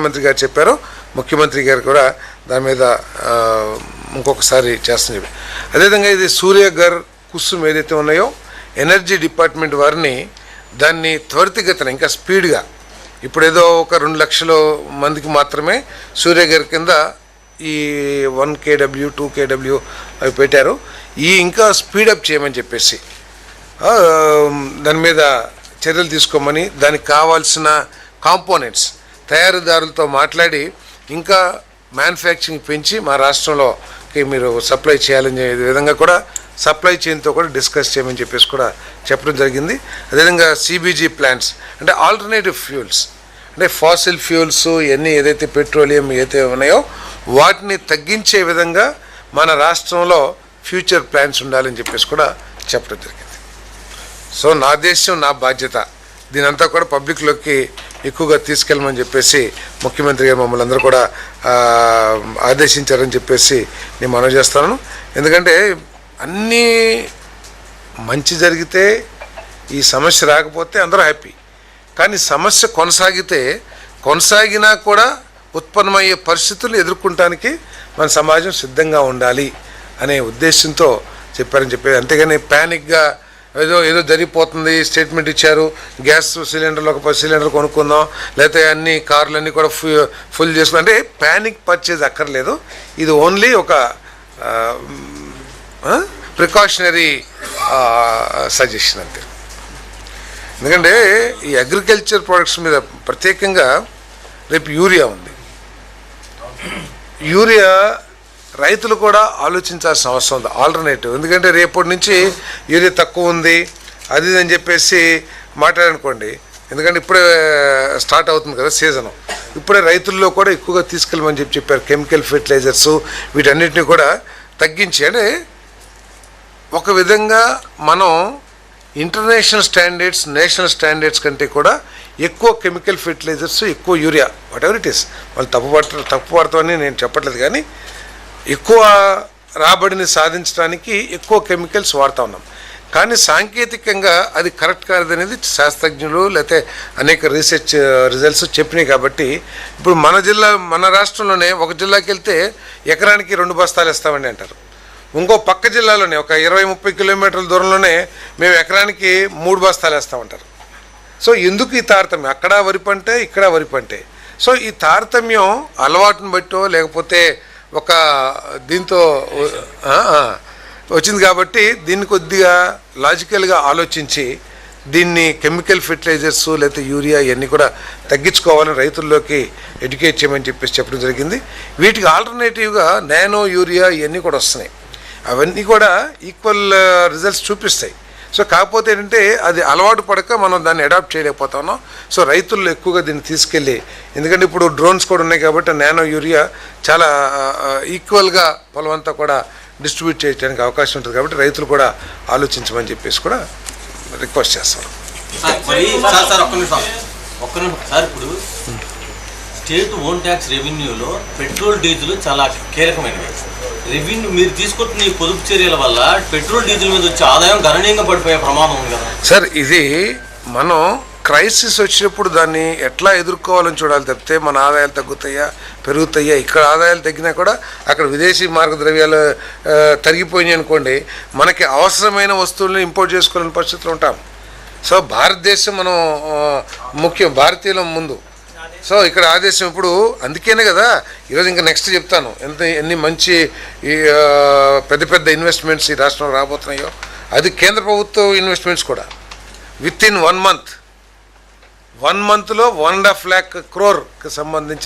ప్రధానమంత్రి గారు చెప్పారో ముఖ్యమంత్రి గారు కూడా దాని మీద ఇంకొకసారి చేస్తున్నారు. అదేవిధంగా ఇది సూర్యఘర్ కుసుమ్ ఏదైతే ఉన్నాయో ఎనర్జీ డిపార్ట్మెంట్ వారిని దాన్ని త్వరితగతిన ఇంకా స్పీడ్గా ఇప్పుడేదో ఒక 2 లక్షల మందికి మాత్రమే సూర్యఘర్ కింద ఈ 1 kW 2 kW అవి పెట్టారు. ఈ ఇంకా స్పీడప్ చేయమని చెప్పేసి దాని మీద చర్యలు తీసుకోమని దానికి కావాల్సిన కాంపోనెంట్స్ తయారీదారులతో మాట్లాడి ఇంకా మ్యానుఫ్యాక్చరింగ్ పెంచి మా రాష్ట్రంలోకి మీరు సప్లై చేయాలని విధంగా కూడా సప్లై చైన్తో కూడా డిస్కస్ చేయమని చెప్పేసి కూడా చెప్పడం జరిగింది. అదేవిధంగా సిబిజీ ప్లాంట్స్ అంటే ఆల్టర్నేటివ్ ఫ్యూల్స్ అంటే ఫాసిల్ ఫ్యూల్స్ ఇవన్నీ ఏదైతే పెట్రోలియం ఏదైతే ఉన్నాయో వాటిని తగ్గించే విధంగా మన రాష్ట్రంలో ఫ్యూచర్ ప్లాన్స్ ఉండాలని చెప్పేసి కూడా చెప్పడం జరిగింది. సో నా దేశం నా బాధ్యత దీనంతా కూడా పబ్లిక్లోకి ఎక్కువగా తీసుకెళ్ళమని చెప్పేసి ముఖ్యమంత్రి గారు మమ్మల్ని అందరూ కూడా ఆదేశించారని చెప్పేసి నేను మనవి చేస్తాను. ఎందుకంటే అన్నీ మంచి జరిగితే ఈ సమస్య రాకపోతే అందరూ హ్యాపీ, కానీ సమస్య కొనసాగినా కూడా ఉత్పన్నమయ్యే పరిస్థితులు ఎదుర్కొనడానికి మన సమాజం సిద్ధంగా ఉండాలి అనే ఉద్దేశంతో చెప్పారని చెప్పేది. అంతేగాని ప్యానిక్గా ఏదో జరిగిపోతుంది స్టేట్మెంట్ ఇచ్చారు, గ్యాస్ సిలిండర్లు ఒక 10 సిలిండర్లు కొనుక్కుందాం లేకపోతే అన్ని కార్లన్నీ కూడా ఫుల్ చేసుకుని అంటే ప్యానిక్ పర్చేజ్ అక్కర్లేదు. ఇది ఓన్లీ ఒక ప్రికాషనరీ సజెషన్ అంతే. ఎందుకంటే ఈ అగ్రికల్చర్ ప్రొడక్ట్స్ మీద ప్రత్యేకంగా రేపు యూరియా ఉంది. యూరియా రైతులు కూడా ఆలోచించాల్సిన అవసరం ఉంది ఆల్టర్నేటివ్. ఎందుకంటే రేపటి నుంచి యూరియా తక్కువ ఉంది అది అని చెప్పేసి మాట్లాడనుకోండి, ఎందుకంటే ఇప్పుడే స్టార్ట్ అవుతుంది కదా సీజను, ఇప్పుడే రైతుల్లో కూడా ఎక్కువగా తీసుకెళ్ళమని చెప్పారు. కెమికల్ ఫెర్టిలైజర్స్ వీటన్నిటిని కూడా తగ్గించి అంటే ఒక విధంగా మనం ఇంటర్నేషనల్ స్టాండర్డ్స్ నేషనల్ స్టాండర్డ్స్ కంటే కూడా ఎక్కువ కెమికల్ ఫెర్టిలైజర్స్ ఎక్కువ urea what ever it is వాళ్ళు తప్పు పడతామని నేను చెప్పట్లేదు, కానీ ఎక్కువ రాబడిని సాధించడానికి ఎక్కువ కెమికల్స్ వాడుతూ ఉన్నాం. కానీ సాంకేతికంగా అది కరెక్ట్ కాదనేది శాస్త్రజ్ఞులు లేకపోతే అనేక రీసెర్చ్ రిజల్ట్స్ చెప్పినాయి. కాబట్టి ఇప్పుడు మన రాష్ట్రంలోనే ఒక జిల్లాకి వెళ్తే ఎకరానికి 2 బస్తాలు ఇస్తామండి అంటారు, ఇంకో పక్క జిల్లాలోనే ఒక 20-30 కిలోమీటర్ల దూరంలోనే మేము ఎకరానికి 3 బస్తాలు వేస్తామంటారు. సో ఎందుకు ఈ తారతమ్యం? అక్కడ వరి పంటే ఇక్కడ వరి పంటే. సో ఈ తారతమ్యం అలవాటును బట్టో లేకపోతే ఒక దీంతో వచ్చింది. కాబట్టి దీన్ని కొద్దిగా లాజికల్గా ఆలోచించి దీన్ని కెమికల్ ఫెర్టిలైజర్స్ లేకపోతే యూరియా ఇవన్నీ కూడా తగ్గించుకోవాలని రైతుల్లోకి ఎడ్యుకేట్ చేయమని చెప్పడం జరిగింది. వీటికి ఆల్టర్నేటివ్గా నానో యూరియా ఇవన్నీ కూడా వస్తున్నాయి, అవన్నీ కూడా ఈక్వల్ రిజల్ట్స్ చూపిస్తాయి. సో కాకపోతే ఏంటంటే అది అలవాటు పడక మనం దాన్ని అడాప్ట్ చేయలేకపోతా ఉన్నాం. సో రైతుల్లో ఎక్కువగా దీన్ని తీసుకెళ్ళి, ఎందుకంటే ఇప్పుడు డ్రోన్స్ కూడా ఉన్నాయి కాబట్టి నానో యూరియా చాలా ఈక్వల్గా పొలం అంతా కూడా డిస్ట్రిబ్యూట్ చేయడానికి అవకాశం ఉంటుంది. కాబట్టి రైతులు కూడా ఆలోచించమని చెప్పేసి కూడా రిక్వెస్ట్ చేస్తారు. ఇప్పుడు స్టేట్ ఓన్ ట్యాక్స్ రెవెన్యూలో పెట్రోల్ డీజిల్ చాలా కీలకమైనవి. రెవెన్యూ మీరు తీసుకుంటున్న ఈ పొదుపు చర్యల వల్ల పెట్రోల్ డీజిల్ మీద వచ్చే ఆదాయం గణనీయంగా పడిపోయే ప్రమాదం ఉంది కదా సార్. ఇది మనం క్రైసిస్ వచ్చినప్పుడు దాన్ని ఎట్లా ఎదుర్కోవాలని చూడాలి తప్పితే మన ఆదాయాలు తగ్గుతాయా పెరుగుతాయా. ఇక్కడ ఆదాయాలు తగ్గినా కూడా అక్కడ విదేశీ మార్గద్రవ్యాలు తరిగిపోయినాయి అనుకోండి, మనకి అవసరమైన వస్తువులను ఇంపోర్ట్ చేసుకోవాలని పరిస్థితులు ఉంటాం. సో భారతదేశం మనం ముఖ్యం, భారతీయుల ముందు. సో ఇక్కడ ఆదేశం ఇప్పుడు అందుకేనే కదా ఈరోజు ఇంకా నెక్స్ట్ చెప్తాను ఎన్ని మంచి పెద్ద పెద్ద ఇన్వెస్ట్మెంట్స్ ఈ రాష్ట్రంలో రాబోతున్నాయో. అది కేంద్ర ప్రభుత్వ ఇన్వెస్ట్మెంట్స్ కూడా విత్ ఇన్ 1 మంత్లో 1.5 lakh crore సంబంధించిన